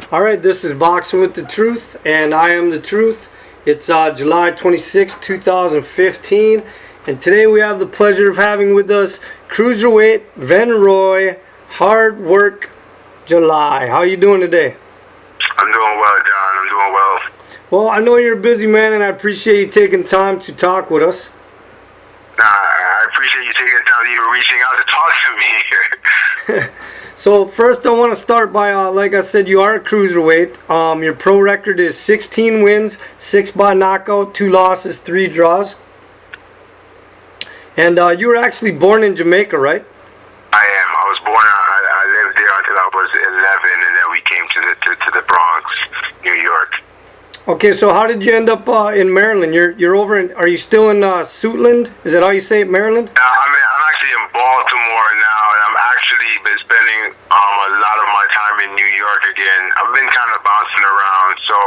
All right, this is Boxing with the Truth, and I am the Truth. It's July 26, 2015, and today we have the pleasure of having with us Cruiserweight Venroy, Hardwork July. How you doing today? I'm doing well, John. I'm doing well. Well, I know you're a busy man, and I appreciate you taking time to talk with us. I appreciate you taking the time to even reaching out to talk to me. So first I want to start by, like I said, you are a cruiserweight. Your pro record is 16 wins, 6 by knockout, 2 losses, 3 draws. And you were actually born in Jamaica, right? I am. I was born, I lived there until I was 11, and then we came to the Bronx, New York. Okay, so how did you end up in Maryland? You're over in, are you still in Suitland? Is that how you say it, Maryland? I'm actually in Baltimore now, and I'm actually been spending a lot of my time in New York again. I've been kind of bouncing around, so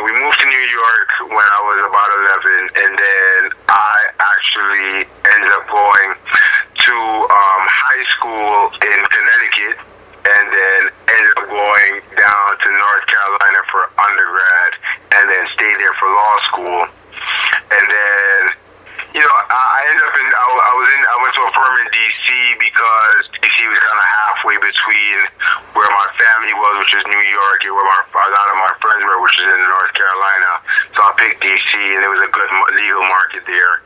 we moved to New York when I was about 11, and then I actually ended up going to high school in Connecticut, and then ended up going down to North Carolina for undergrad, and then stayed there for law school. And then, I ended up I went to a firm in D.C. because D.C. was kind of halfway between where my family was, which is New York, and where a lot of my friends were, which is in North Carolina. So I picked D.C., and there was a good legal market there.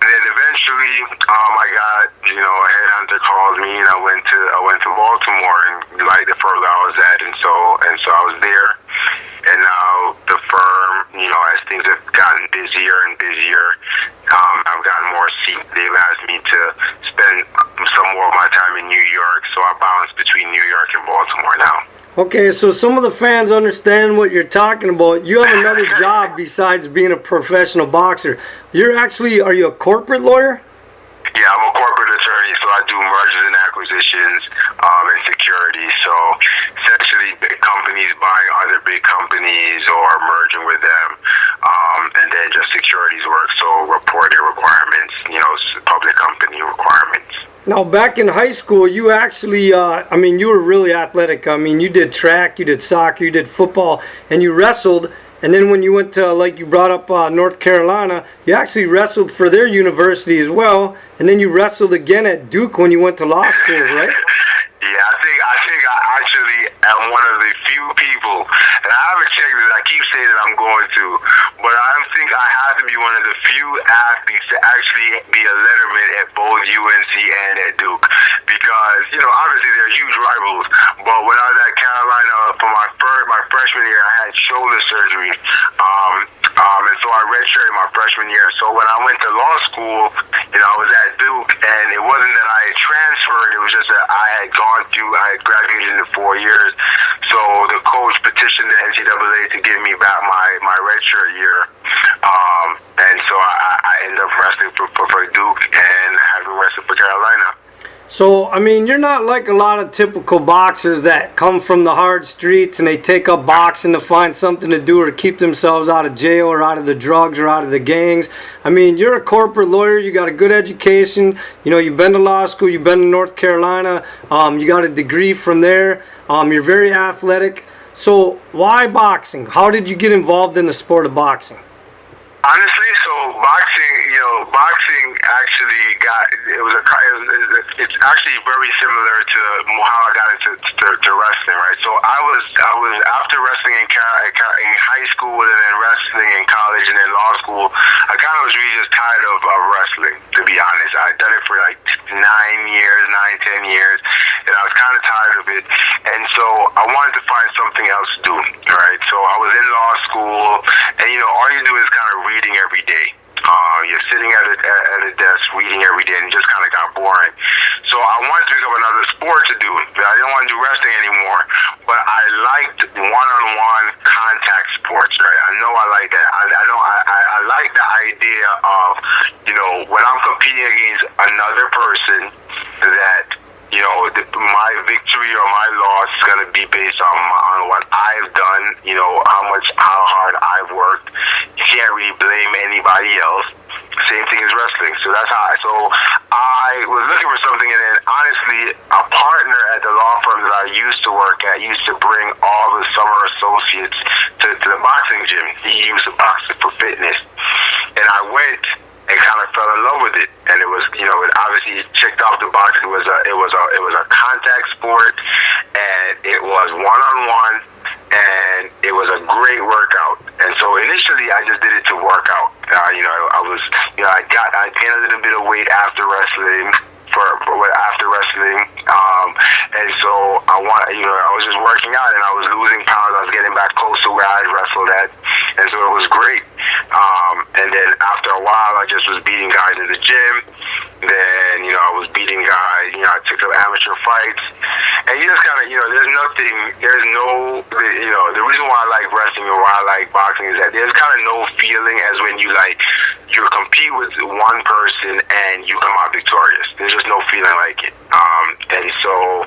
And then eventually, I got, a headhunter called me, and I went to Baltimore, and like the firm I was at, and so I was there. And now the firm, as things have gotten busier and busier, I've gotten more seats. They've asked me to spend some more of my time in New York, so I bounce between New York and Baltimore now. Okay, so some of the fans understand what you're talking about. You have another job besides being a professional boxer. Are you a corporate lawyer? Yeah, I'm a corporate attorney, so I do mergers and acquisitions and securities. So essentially, big companies buying other big companies or merging with them, and then just securities work, so reporting requirements, public company requirements. Now, back in high school, you actually, you were really athletic. You did track, you did soccer, you did football, and you wrestled. And then when you went to, like you brought up North Carolina, you actually wrestled for their university as well. And then you wrestled again at Duke when you went to law school, right? Yeah, I think I actually am one of the few people, and I haven't checked this, I keep saying that I'm going to, but I think I have to be one of the few athletes to actually be a letterman at both UNC and at Duke. Because, obviously they're huge rivals, but when I was at Carolina for my freshman year, I had shoulder surgery. And so I redshirted my freshman year. So when I went to law school, I was at Duke, and it wasn't that I had transferred, it was just that I had graduated in 4 years. So the coach petitioned the NCAA to give me back my redshirt year. And so I ended up wrestling for Duke and having wrestled for Carolina. So, you're not like a lot of typical boxers that come from the hard streets and they take up boxing to find something to do or keep themselves out of jail or out of the drugs or out of the gangs. You're a corporate lawyer. You got a good education. You've been to law school. You've been to North Carolina. You got a degree from there. You're very athletic. So, why boxing? How did you get involved in the sport of boxing? Honestly, boxing actually it's actually very similar to how I got into wrestling, right? So I was after wrestling in high school and then wrestling in college and then law school, I kind of was really just tired of wrestling, to be honest. I'd done it for like 10 years, and I was kind of tired of it. And so I wanted to find something else to do, right? So I was in law school, and all you do is kind of reading every day. You're sitting at a desk reading every day, and it just kind of got boring. So I wanted to pick up another sport to do. I didn't want to do wrestling anymore, but I liked one-on-one contact sports, right? I know I like that. I like the idea of, when I'm competing against another person that, my victory or my loss is going to be based on what I've done, how hard I've worked. You can't really blame anybody else. Same thing as wrestling. So that's how I was looking for something, and then honestly, a partner at the law firm that I used to work at, used to bring all the summer associates to the boxing gym. He used to box for fitness. And I went and kind of fell in love with it. And it was, you know, it obviously checked off the box. It was a contact sport, and it was one-on-one, and it was a great workout. And so initially I just did it to work out. I gained a little bit of weight after wrestling. After wrestling, and so I was just working out and I was losing pounds. I was getting back close to where I wrestled at, and so it was great. And then after a while, I just was beating guys in the gym. Then I was beating guys. I took some amateur fights, and you just kind of the reason why I like wrestling and why I like boxing is that there's kind of no feeling as when you compete with one person and you come out victorious. There's just no feeling like it. And so,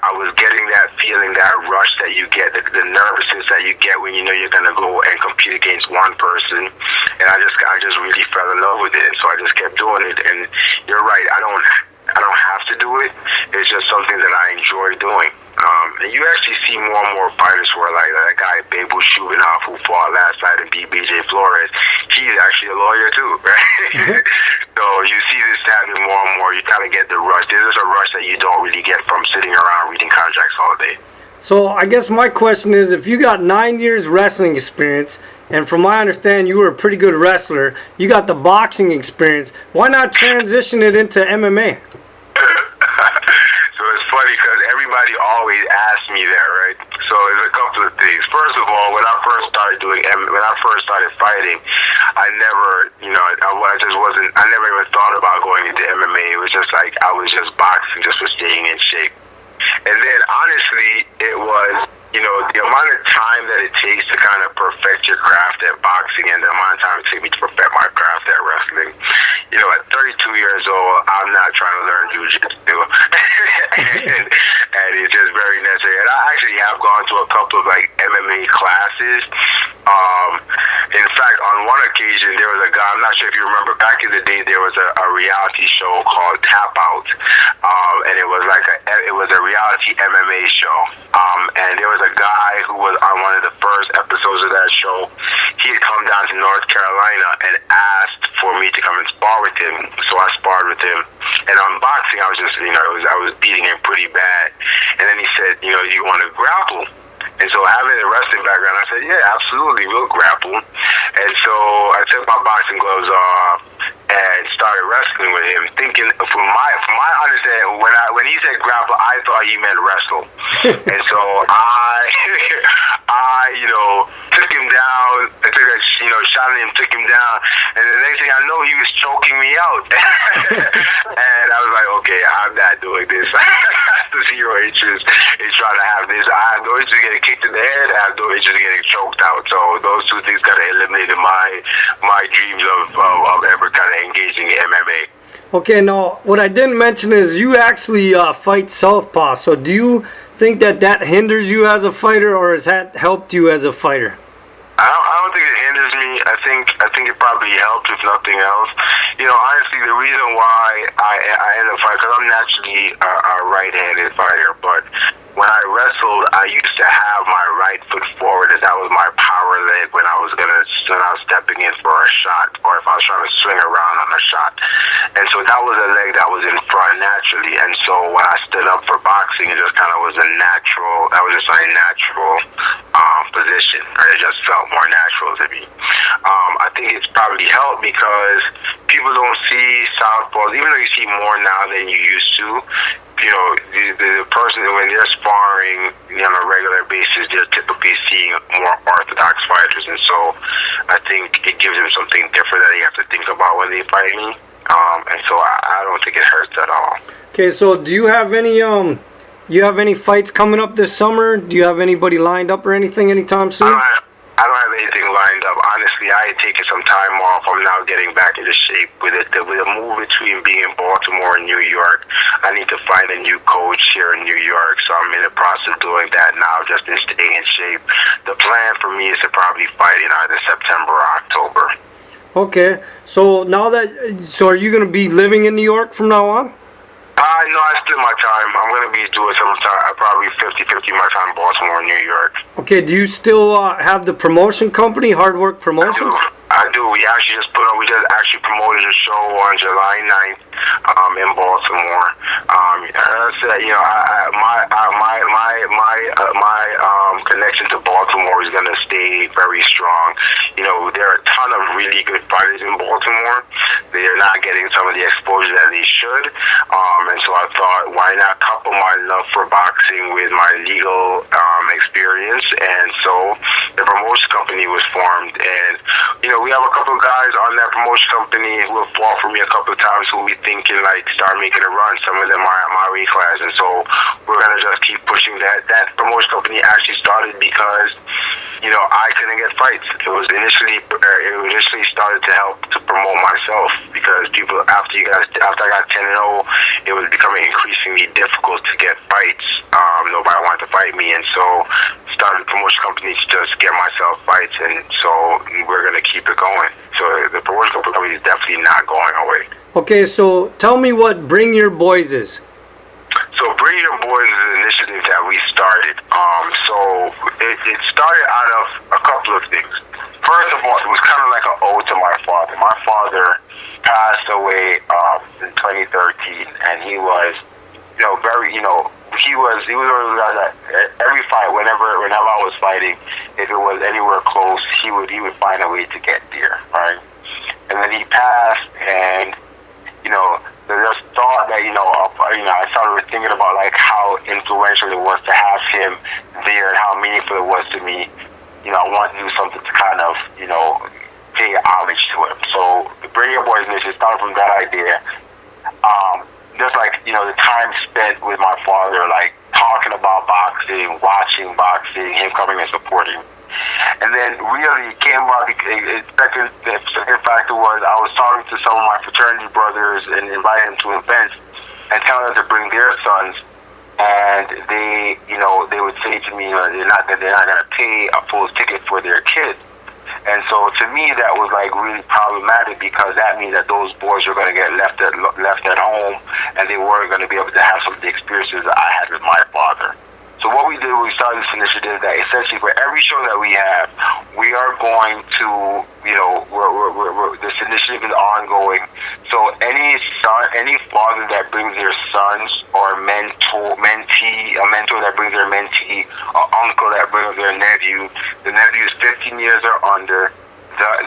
I was getting that feeling, that rush that you get, the nervousness that you get when you know you're going to go and compete against one person. And I just really fell in love with it. And so I just kept doing it. And you're right, I don't have to do it. It's just something that I enjoy doing. And you actually see more and more fighters who are like that guy, Bebu Shubinoff, who fought last night and beat BJ Flores. He's actually a lawyer too, right? So you see this happening more and more. You kind of get the rush. There's a rush that you don't really get from sitting around reading contracts all day. So I guess my question is, if you got 9 years wrestling experience, and from my understanding you were a pretty good wrestler, you got the boxing experience, why not transition it into MMA? So it's funny because everybody always asks me that, right? So there's a couple of things. First of all, when I first started fighting, I never, I never even thought about going into MMA. It was just like I was just boxing just for staying in shape. And then honestly, it was, the amount of time that it takes to kind of perfect your craft at boxing and the amount of time it took me to perfect my craft at wrestling. At 32 years old, I'm not trying to learn jiu-jitsu. and it's just very necessary. And I actually have gone to a couple of MMA classes. In fact, on one occasion, there was a guy, I'm not sure if you remember, back in the day, there was a reality show called Tap Out. And it was a reality MMA show. And there was a guy who was on one of the first episodes of that show. He had come down to North Carolina and asked for me to come and spar with him. So I sparred with him. And on boxing, I was just, I was beating him pretty bad. And then he said, do you want to grapple? And so having a wrestling background, I said, yeah, absolutely, we'll grapple. And so I took my boxing gloves off and started wrestling with him, thinking from my understanding, when he said grapple, I thought he meant wrestle. And so I took him down. I took a shot at him, took him down, and the next thing I know, he was choking me out. And I was like, okay, I'm not doing this. I have zero interest in trying to have this. I have no interest in getting kicked in the head. I have no interest in getting choked out. So those two things kind of eliminated my dreams of ever kind of engaging in MMA. Okay, now what I didn't mention is you actually fight Southpaw. So do you think that hinders you as a fighter, or has that helped you as a fighter? I don't think it hinders me. I think it probably helps, if nothing else. Honestly, the reason why I end up fighting, because I'm naturally a right-handed fighter, but when I wrestled, I used to have my right foot forward, and that was my power leg when I was stepping in for a shot, or if I was trying to swing around on a shot. And so that was a leg that was in front naturally. And so when I stood up for boxing, it just kind of was a natural position. It just felt more natural to me. I think it's probably helped because people don't see southpaws, even though you see more now than you used to. The person, when they're sparring on a regular basis, they're typically seeing more orthodox fighters, and so I think it gives them something different that they have to think about when they fight me. And so I don't think it hurts at all. Okay, so do you have any fights coming up this summer? Do you have anybody lined up or anything anytime soon? I don't have anything lined up. Honestly, I had taken some time off. I'm now getting back into shape with it. With a move between being in Baltimore and New York, I need to find a new coach here in New York. So I'm in the process of doing that now, just in staying in shape. The plan for me is to probably fight in either September or October. Okay. So are you going to be living in New York from now on? know I split my time. I'm going to be doing some time, probably 50-50 my time in Baltimore and New York. Okay, do you still have the promotion company, Hardwork Promotions? I do. We actually just promoted a show on July 9th in Baltimore. My connection to Baltimore is going to stay very strong. There are a ton of really good fighters in Baltimore. They are not getting some of the exposure that they should. And so I thought, why not couple my love for boxing with my legal experience? And so the promotion company was formed. And, we have a couple of guys on that promotion company who have fought for me a couple of times who we thinking start making a run. Some of them are at my weight class. And so we're going to just keep pushing that. That promotion company actually started because, I couldn't get fights. It initially started to help to promote myself because people, after I got 10-0, it was becoming increasingly difficult to get fights. Nobody wanted to fight me, and so started a promotion company to just get myself fights, and so we're going to keep it going. So the promotion company is definitely not going away. Okay, so tell me what Bring Your Boys is. So Bring Your Boys is an initiative that we started. So it started out of a couple of things. First of all, it was kind of like an ode to my father. My father passed away in 2013, and he was, he was one of those guys that every fight, whenever I was fighting, if it was anywhere close, he would find a way to get there, right? And then he passed, and there's thought that I started thinking about how influential it was to have him there and how meaningful it was to me. I wanted to do something to kind of pay homage to him. So the Bring Your Boys initiative started from that idea. Just the time spent with my father, talking about boxing, watching boxing, him coming and supporting. And then really it came about, the second factor was I was talking to some of my fraternity brothers and inviting them to events and telling them to bring their sons. And they would say to me, they're not going to pay a full ticket for their kids. And so to me, that was really problematic because that means that those boys are going to get left at home, and they weren't going to be able to have some of the experiences that I had with my father. So what we did, we started this initiative that essentially for every show that we have, we are going to, this initiative is ongoing. So any father that brings their sons or a mentor that brings their mentee, or uncle that brings their nephew, the nephew is 15 years or under,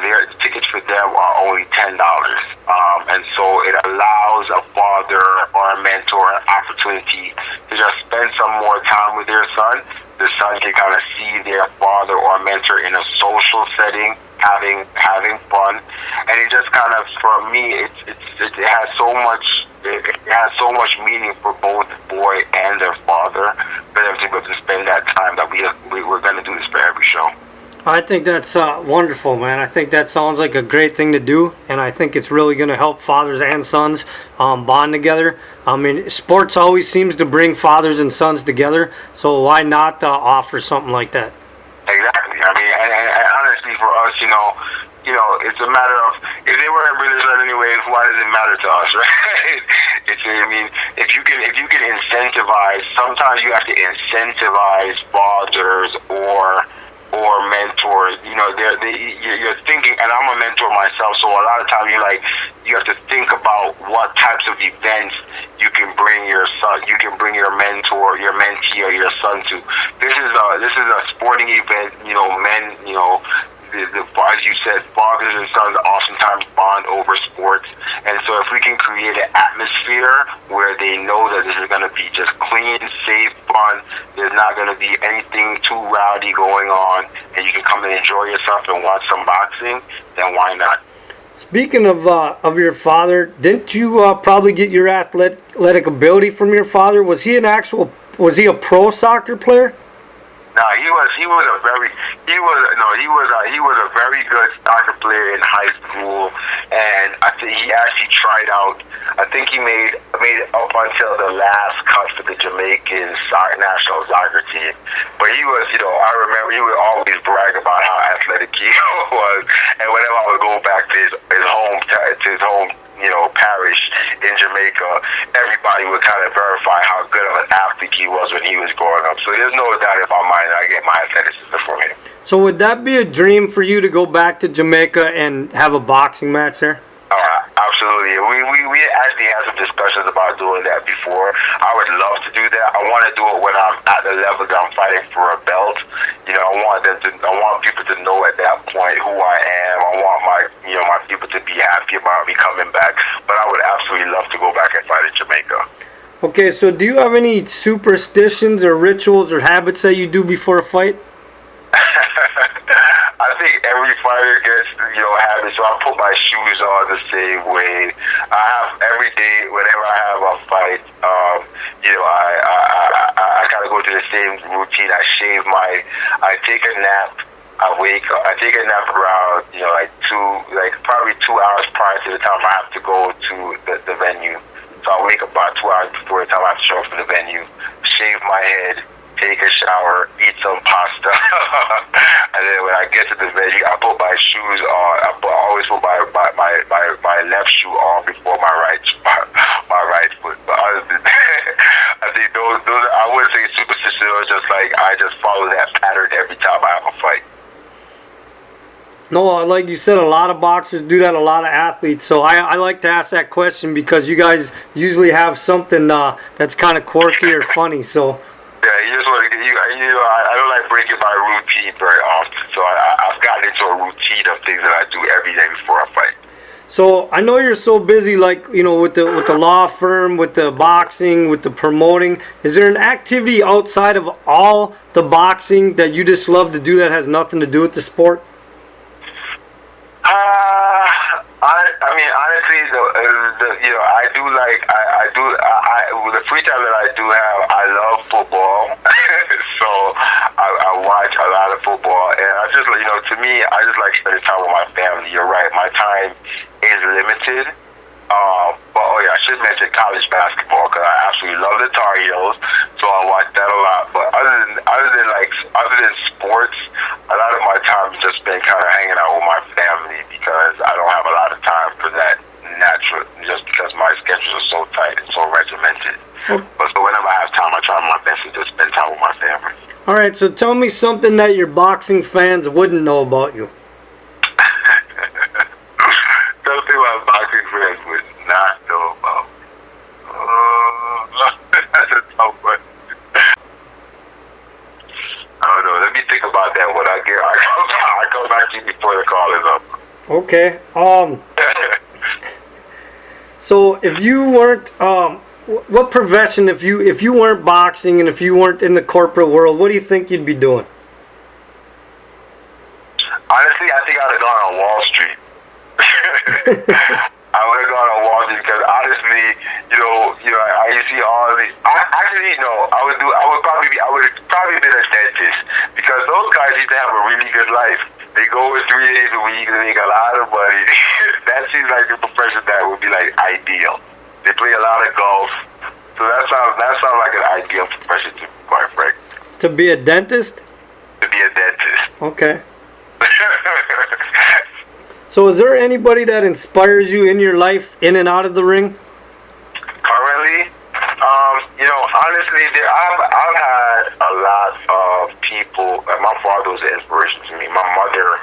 their tickets for them are only $10. And so it allows a father or a mentor an opportunity to just spend some more time with their son. The son can kind of see their father or mentor in a social setting, having fun, and it just kind of, for me, it has so much meaning for both the boy and their father for them to be able to spend that time that we're going to do this for every show. I think that's wonderful, man. I think that sounds like a great thing to do, and I think it's really going to help fathers and sons bond together. I mean, sports always seems to bring fathers and sons together, so why not offer something like that? Exactly. I mean, and honestly, for us, it's a matter of, if they weren't bring their son anyways, why does it matter to us, right? If you can incentivize, sometimes you have to incentivize fathers or mentors. You're thinking, and I'm a mentor myself, so a lot of times you have to think about what types of events you can bring your son, you can bring your mentor, your mentee, or your son to. This is a sporting event. As you said, fathers and sons oftentimes bond over sports, and so if we can create an atmosphere where they know that this is going to be just clean, safe, fun, there's not going to be anything too rowdy going on, and you can come and enjoy yourself and watch some boxing, then why not? Speaking of your father, didn't you probably get your athletic ability from your father? Was he a pro soccer player? No, he was a very good soccer player in high school, and I think he actually tried out. I think he made it up until the last cut for the Jamaican national soccer team. But he was, I remember he would always brag about how athletic he was, and whenever I would go back to his home parish in Jamaica, everybody would kind of out of my mind, and I get my athleticism from him. So would that be a dream for you to go back to Jamaica and have a boxing match there? Absolutely. We actually had some discussions about doing that before. I would love to do that. I want to do it when I'm at the level that I'm fighting for a belt. You know, I want people to know at that point who I am. I want my people to be happy about me coming back. But I would absolutely love to go back and fight in Jamaica. Okay, so do you have any superstitions or rituals or habits that you do before a fight? I think every fighter gets, habits. So I put my shoes on the same way. I have every day, whenever I have a fight, I kind of go to the same routine. I take a nap. I take a nap around, probably 2 hours prior to the time I have to go to the venue. So I wake up about 2 hours before the time I have to show up for the venue, shave my head, take a shower, eat some pasta, and then when I get to the venue, I put my shoes on. I always put my left shoe on before my right foot. But other than that, I think those I wouldn't say superstition. It was just like I just follow that pattern every time I have a fight. No, like you said, a lot of boxers do that, a lot of athletes. So I like to ask that question because you guys usually have something that's kind of quirky or funny. So. Yeah, you just want to. I don't like breaking my routine very often. So I've gotten into a routine of things that I do every day before I fight. So I know you're so busy, like with the law firm, with the boxing, with the promoting. Is there an activity outside of all the boxing that you just love to do that has nothing to do with the sport? I mean, honestly, the free time that I do have, I love football. So I watch a lot of football, and I just, to me, I just like spending time with my family. You're right, my time is limited. But I should mention college basketball because I absolutely love the Tar Heels, so I watch that a lot. But other than sports, a lot of my time has just been kind of hanging out with my family because I don't have a lot of time for that natural, just because my schedules are so tight and so regimented. But so whenever I have time, I try my best to just spend time with my family. All right, so tell me something that your boxing fans wouldn't know about you. Something my boxing fans would not know about. That's a tough one. I don't know. Let me think about that when I come back to you before the call is up. Okay. So if you weren't, what profession, if you weren't boxing and if you weren't in the corporate world, what do you think you'd be doing? Honestly, I think I'd have gone on Wall Street. I would have gone on Wall Street because honestly, I see all these. I would have probably been a dentist because those guys used to have a really good life. They go in 3 days a week and they make a lot of money. That seems like the profession that would be like ideal. They play a lot of golf, so that sounds like an ideal profession to be quite frank. To be a dentist? To be a dentist. Okay. So is there anybody that inspires you in your life, in and out of the ring? Currently, honestly, I've had a lot of people. My father was an inspiration to me. My mother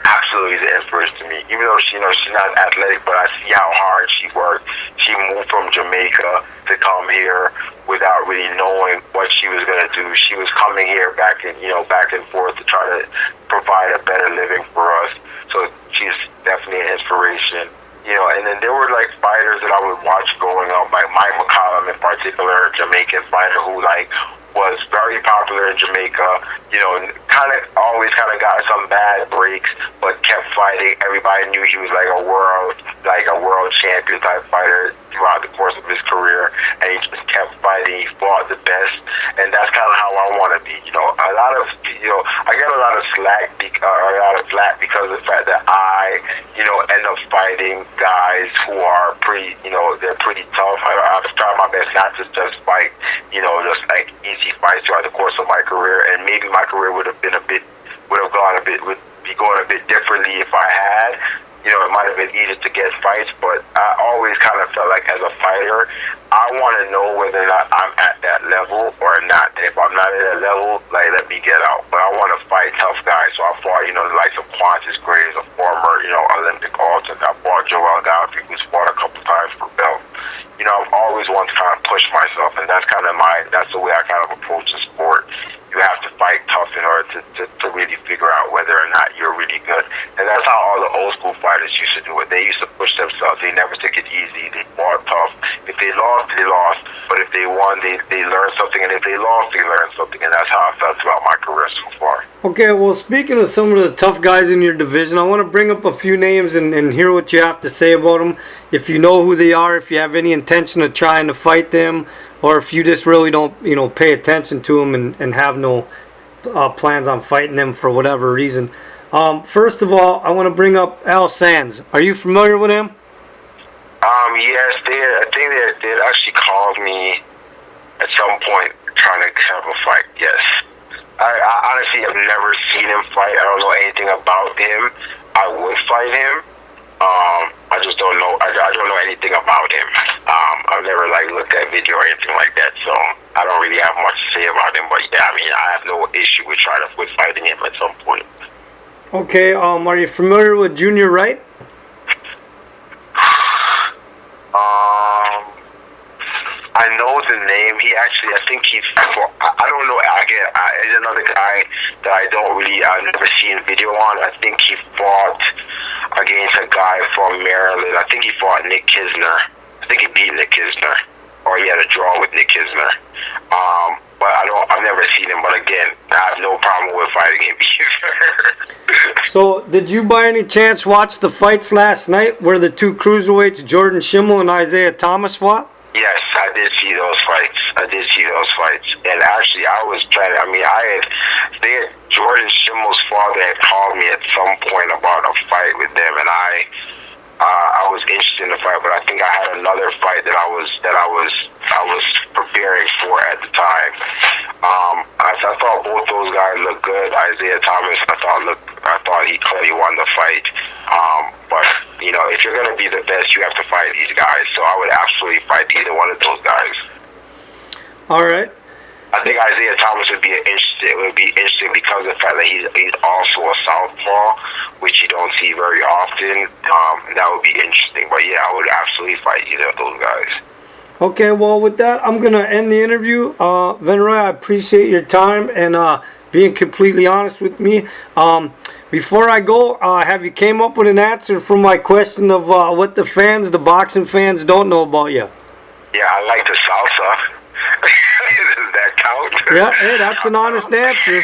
absolutely is an inspiration to me. Even though she's not athletic, but I see how hard she worked. She moved from Jamaica to come here without really knowing what she was going to do. She was coming here back and forth to try to provide a better living for us. So she's definitely an inspiration. And then there were like fighters that I would watch growing up, like Mike McCollum in particular, a Jamaican fighter who was very popular in Jamaica, and always got some bad breaks, but kept fighting. Everybody knew he was like a world champion type fighter throughout the course of his career, and he just kept fighting. He fought the best, and that's kind of how I want to be. I get a lot of slack because of the fact that I end up fighting guys who are they're pretty tough. I've tried my best not to just fight, just like easy fights throughout the course of my career, and maybe my career would be going a bit differently if I had. it might have been easy to get fights, but I always kind of felt like as a fighter, I want to know whether or not I'm at that level or not. And if I'm not at that level, like, let me get out. But I want to fight tough guys. So I fought, the likes of Quantus Graves, a former, Olympic altar. I fought Joel Godfrey, who's fought a couple times for belt. I've always wanted to kind of push myself, and that's the way I kind of approach the sport. You have to fight tough in order to really figure out whether or not you're really good. And that's how all the old school fighters used to do it. They used to push themselves. They never took it easy. They fought tough. If they lost, they lost. But if they won, they learned something. And if they lost, they learned something. And that's how I felt throughout my career so far. Okay, well, speaking of some of the tough guys in your division, I want to bring up a few names and hear what you have to say about them. If you know who they are, if you have any intention of trying to fight them, or if you just really don't, pay attention to them and have no plans on fighting them for whatever reason. First of all, I want to bring up Al Sands. Are you familiar with him? Yes, I think they actually called me at some point trying to have a fight. Yes. I honestly have never seen him fight. I don't know anything about him. I would fight him. I just don't know. I don't know anything about him. I've never looked at video or anything like that, so I don't really have much to say about him. But yeah, I have no issue with fighting him at some point. Okay. Are you familiar with Junior Wright? I know the name. He actually, I think he's. I don't know. He's another guy that I've never seen video on. I think he fought against a guy from Maryland. I think he fought Nick Kisner. I think he beat Nick Kisner, or he had a draw with Nick Kisner. But I've never seen him. But again, I have no problem with fighting him either. So, did you by any chance watch the fights last night where the two cruiserweights, Jordan Shimmell and Isiah Thomas, fought? Yes, I did see those fights. And actually, I was planning. Jordan Shimmell's father had called me at some point about a fight with them, and I was interested in the fight, but I think I had another fight that I was preparing for at the time. I thought both those guys looked good. Isiah Thomas, I thought he clearly won the fight. But if you're gonna be the best, you have to fight these guys. So I would absolutely fight either one of those guys. All right. I think Isiah Thomas would be interesting because of the fact that he's also a Southpaw, which you don't see very often. That would be interesting. But yeah, I would absolutely fight either of those guys. Okay, well, with that, I'm going to end the interview. Venroy, I appreciate your time and being completely honest with me. Before I go, have you came up with an answer for my question of what the boxing fans don't know about you? Yeah, I like the salsa. Does that count? Yeah, hey, that's an honest answer.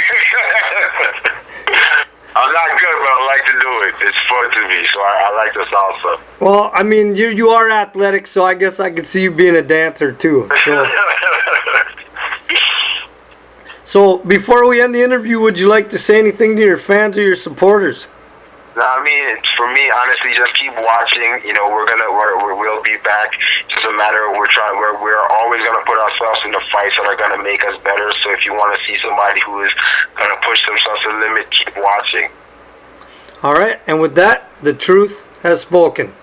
I'm not good, but I like to do it. It's fun to me, so I like the salsa. Well, you are athletic, so I guess I could see you being a dancer too. So before we end the interview, would you like to say anything to your fans or your supporters? No, for me, honestly, just keep watching. We'll be back. It doesn't matter. We're always gonna put ourselves in the fights that are gonna make us better. So if you want to see somebody who is gonna push themselves to the limit, keep watching. All right, and with that, the truth has spoken.